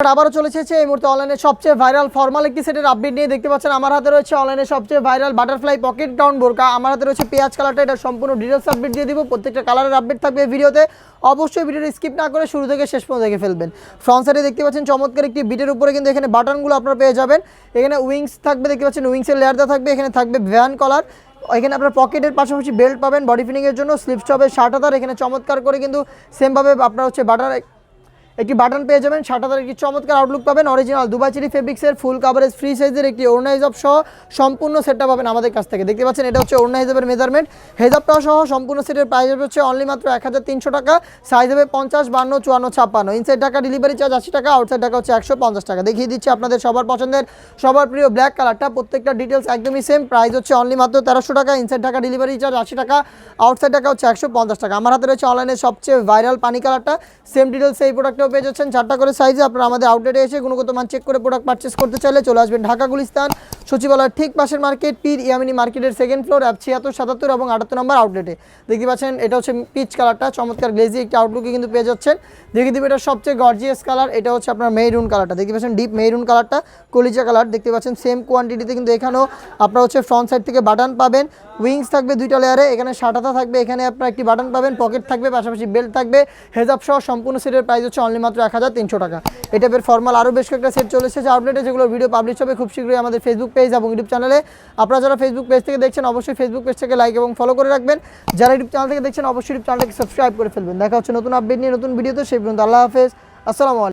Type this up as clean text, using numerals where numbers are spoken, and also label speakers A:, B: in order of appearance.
A: আবারও চলে এসেছে এই মুহূর্তে অনলাইনে সবচেয়ে ভাইরাল ফর্মাল একটি সেটের আপডেট নিয়ে। দেখতে পাচ্ছেন আমার হাতে রয়েছে অনলাইনে সবচেয়ে ভাইরাল বাটারফ্লাই পকেট গাউন বোরকা। আমার হাতে রয়েছে পেঁয়াজ কালারটা, এটা সম্পূর্ণ ডিটেলস আপডেট দিয়ে দিব। প্রত্যেকটা কালারের আপডেট থাকবে এই ভিডিওতে। অবশ্যই ভিডিওটা স্কিপ না করে শুরু থেকে শেষ পর্যন্ত দেখে ফেলবেন। ফ্রন্ট সাইডে দেখতে পাচ্ছেন চমৎকার একটি বিটের উপরে কিন্তু এখানে বাটনগুলো আপনারা পেয়ে যাবেন। এখানে উইংস থাকবে, দেখতে পাচ্ছেন উইংসের লেয়ার দেওয়া থাকবে। এখানে থাকবে ভ্যান কলার, এখানে আপনার পকেটের পাশাপাশি বেল্ট পাবেন বডি ফিটিংয়ের জন্য। স্লিপস হবে 60,000। এখানে চমৎকার করে কিন্তু সেমভাবে আপনার হচ্ছে একটি বাটন পেয়ে যাবেন। 60,000 একটি চমৎকার আউটলুক পাবেন। অরিজিনাল দুবাই চেরি ফেব্রিক্সের ফুল কাভারেজ ফ্রি সাইজের একটি ওড়না হিজাব সহ সম্পূর্ণ সেটটা পাবেন আমাদের কাছ থেকে। দেখতে পাচ্ছেন এটা হচ্ছে ওড়না হিজাবের মেজারমেন্ট। হেজাবটাও সহ সম্পূর্ণ সেটের প্রাইস হচ্ছে অনলি মাত্র 1300 টাকা। সাইজ হবে 50, 52, 54, 56। ইনসাইড টাকা ডেলিভারি চার্জ 80 টাকা, আউটসাইড টাকা হচ্ছে 150 টাকা। দেখিয়ে দিচ্ছি আপনাদের সবার পছন্দের সবার প্রিয় ব্ল্যাক কালারটা। প্রত্যেকটা ডিটেলস একদমই সেম। প্রাইস হচ্ছে অনলি মাত্র 1300 টাকা। ইনসাইড টাকা ডেলিভারি চার্জ 80 টাকা, আউটসাইড টাকা হচ্ছে 150 টাকা। আমার হাতে রয়েছে অনলাইনে সবচেয়ে ভাইরাল পানি কালারটা। সেম ডিটেলস এই প্রোডাক্টটাও পেয়ে যাচ্ছেন 4টা করে সাইজে। আপনারা আমাদের আউটলেটে এসে গুণগত মান চেক করে প্রোডাক্ট পারচেস করতে চাইলে চলে আসবেন ঢাকা গুলিস্তান সচিবালয়ের ঠিক পাশের মার্কেট, পীর ইয়ামিনী মার্কেটের সেকেন্ড ফ্লোর, 76, 77 এবং 78 নম্বর আউটলেটে। দেখতে পাচ্ছেন এটা হচ্ছে পিচ কালারটা, চমৎকার গ্লেজি একটি আউটলুকে কিন্তু পেয়ে যাচ্ছেন। দেখে দিবে এটা সবচেয়ে গর্জিয়াস কালার। এটা হচ্ছে আপনার মেরুন কালারটা, দেখতে পাচ্ছেন ডিপ মেরুন কালারটা, কলিজা কালার। দেখতে পাচ্ছেন সেম কোয়ান্টিটিতে কিন্তু এখানেও আপনার হচ্ছে ফ্রন্ট সাইড থেকে বাটন পাবেন। উইংস থাকবে 2টা লেয়ারে, এখানে 60,000 থাকবে। এখানে আপনার একটি বাটন পাবেন, পকেট থাকবে, পাশাপাশি বেল্ট থাকবে। হেজাব সহ সম্পূর্ণ সেটের প্রাইস হচ্ছে অনলি মাত্র 1300 টাকা। এটা বের ফর্মাল আরও বেশ কয়েকটা সেট চলে এসেছে আউটলেটে, যেগুলো ভিডিও পাবলিশ হবে খুব শীঘ্রই আমাদের ফেসবুক পেজ এবং ইউটিউব চ্যানেলে। আপনারা যারা ফেসবুক পেজ থেকে দেখছেন অবশ্যই ফেসবুক পেজ থেকে লাইক এবং ফলো করে রাখবেন। যারা ইউটিউব চ্যানেল থেকে দেখছেন অবশ্যই ইউটিউব চ্যানেলটাকে সাবস্ক্রাইব করে ফেলবেন। দেখা হচ্ছে নতুন আপডেট নিয়ে নতুন ভিডিওতে। সেই পর্যন্ত আল্লাহ হাফেজ, আসসালামু আলাইকুম।